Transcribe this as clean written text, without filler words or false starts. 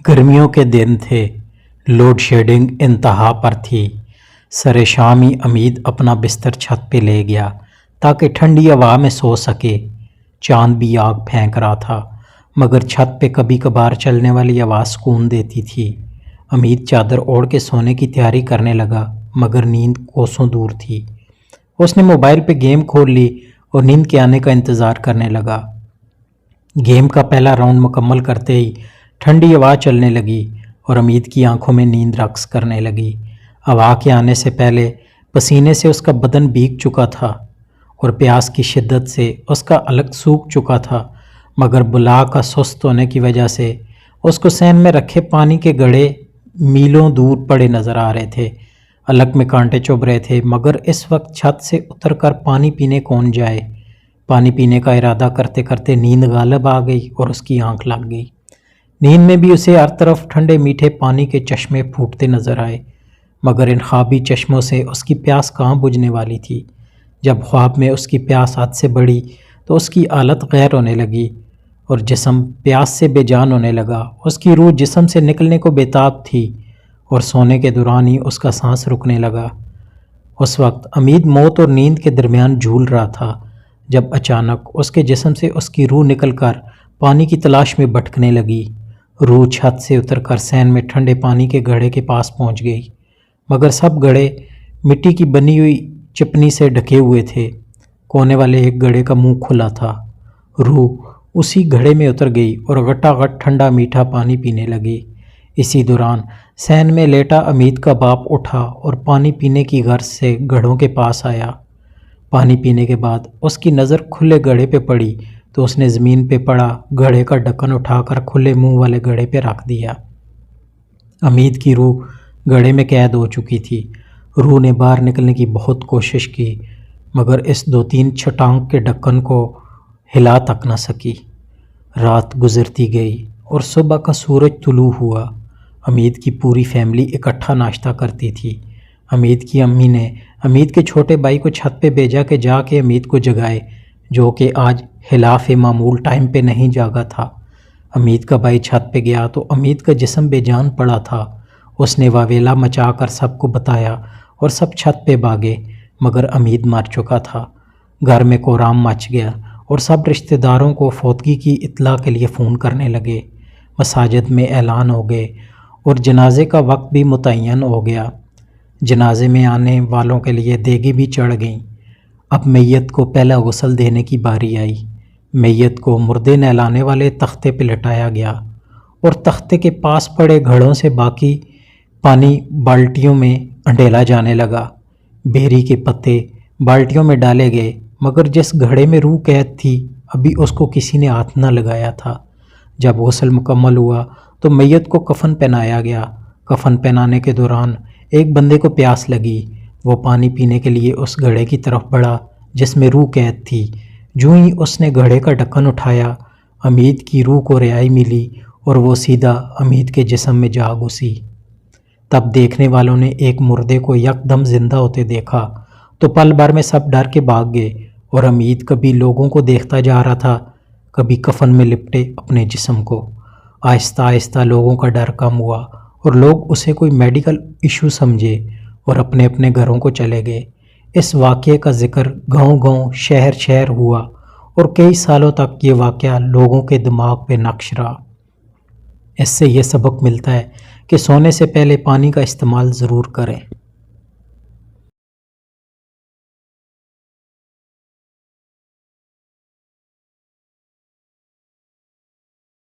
गर्मियों के दिन थे। लोड शेडिंग इंतहा पर थी। सरे शाम ही अमीद अपना बिस्तर छत पे ले गया ताकि ठंडी हवा में सो सके। चांद भी आग फेंक रहा था, मगर छत पे कभी कभार चलने वाली आवाज़ सुकून देती थी। अमीद चादर ओढ़ के सोने की तैयारी करने लगा, मगर नींद कोसों दूर थी। उसने मोबाइल पे गेम खोल ली और नींद के आने का इंतज़ार करने लगा। गेम का पहला राउंड मुकम्मल करते ही ठंडी हवा चलने लगी और अमीद की आंखों में नींद रक्स करने लगी। हवा के आने से पहले पसीने से उसका बदन भीग चुका था और प्यास की शिद्दत से उसका अलग सूख चुका था, मगर बुला का सुस्त होने की वजह से उसको सहन में रखे पानी के घड़े मीलों दूर पड़े नज़र आ रहे थे। अलग में कांटे चुभ रहे थे, मगर इस वक्त छत से उतरकर पानी पीने कौन जाए। पानी पीने का इरादा करते करते नींद गालिब आ गई और उसकी आंख लग गई। नींद में भी उसे हर तरफ ठंडे मीठे पानी के चश्मे फूटते नजर आए, मगर इन ख्वाबी चश्मों से उसकी प्यास कहाँ बुझने वाली थी। जब ख्वाब में उसकी प्यास हद से बढ़ी तो उसकी हालत गैर होने लगी और जिस्म प्यास से बेजान होने लगा। उसकी रूह जिस्म से निकलने को बेताब थी और सोने के दौरान ही उसका सांस रुकने लगा। उस वक्त अमीद मौत और नींद के दरमियान झूल रहा था, जब अचानक उसके जिस्म से उसकी रूह निकलकर पानी की तलाश में भटकने लगी। रूह छत से उतरकर सहन में ठंडे पानी के घड़े के पास पहुंच गई, मगर सब घड़े मिट्टी की बनी हुई चिपनी से ढके हुए थे। कोने वाले एक घड़े का मुंह खुला था। रूह उसी घड़े में उतर गई और गटागट ठंडा मीठा पानी पीने लगी। इसी दौरान सहन में लेटा अमीद का बाप उठा और पानी पीने की गर्ज से घड़ों के पास आया। पानी पीने के बाद उसकी नज़र खुले घड़े पे पड़ी तो उसने ज़मीन पे पड़ा घड़े का ढक्कन उठाकर खुले मुंह वाले घड़े पे रख दिया। अमीद की रूह घड़े में कैद हो चुकी थी। रूह ने बाहर निकलने की बहुत कोशिश की, मगर इस 2-3 छटांग के ढक्कन को हिला तक न सकी। रात गुजरती गई और सुबह का सूरज तुलू हुआ। अमीद की पूरी फैमिली इकट्ठा नाश्ता करती थी। अमीद की अम्मी ने अमीद के छोटे भाई को छत पे भेजा कि जाके अमीद को जगाए, जो कि आज खिलाफ मामूल टाइम पे नहीं जागा था। अमीद का भाई छत पे गया तो अमीद का जिस्म बेजान पड़ा था। उसने वावेला मचाकर सबको बताया और सब छत पे भागे, मगर अमीद मर चुका था। घर में कोहराम मच गया और सब रिश्तेदारों को फौतगी की इत्तला के लिए फ़ोन करने लगे। मसाजिद में ऐलान हो गए और जनाजे का वक्त भी मुतय्यन हो गया। जनाजे में आने वालों के लिए देगी भी चढ़ गईं। अब मैयत को पहला गुस्ल देने की बारी आई। मैयत को मुर्दे नहलाने वाले तख्ते पर लटाया गया और तख्ते के पास पड़े घड़ों से बाकी पानी बाल्टियों में अंडेला जाने लगा। बेरी के पत्ते बाल्टियों में डाले गए, मगर जिस घड़े में रूह कैद थी अभी उसको किसी ने हाथ न लगाया था। जब गुस्ल मुकम्मल हुआ तो मैयत को कफन पहनाया गया। कफन पहनाने के दौरान एक बंदे को प्यास लगी। वो पानी पीने के लिए उस घड़े की तरफ बढ़ा जिसमें रूह कैद थी। जो ही उसने घड़े का ढक्कन उठाया, अमीद की रूह को रिहाई मिली और वो सीधा अमीद के जिस्म में जा घुसी। तब देखने वालों ने एक मुर्दे को यकदम जिंदा होते देखा तो पल भर में सब डर के भाग गए और अमीद कभी लोगों को देखता जा रहा था, कभी कफन में लिपटे अपने जिस्म को। आहिस्ता आहिस्ता लोगों का डर कम हुआ और लोग उसे कोई मेडिकल इशू समझे और अपने अपने घरों को चले गए। इस वाक़ये का जिक्र गांव-गांव, शहर-शहर हुआ और कई सालों तक ये वाक़या लोगों के दिमाग पे नक्श रहा। इससे ये सबक मिलता है कि सोने से पहले पानी का इस्तेमाल ज़रूर करें।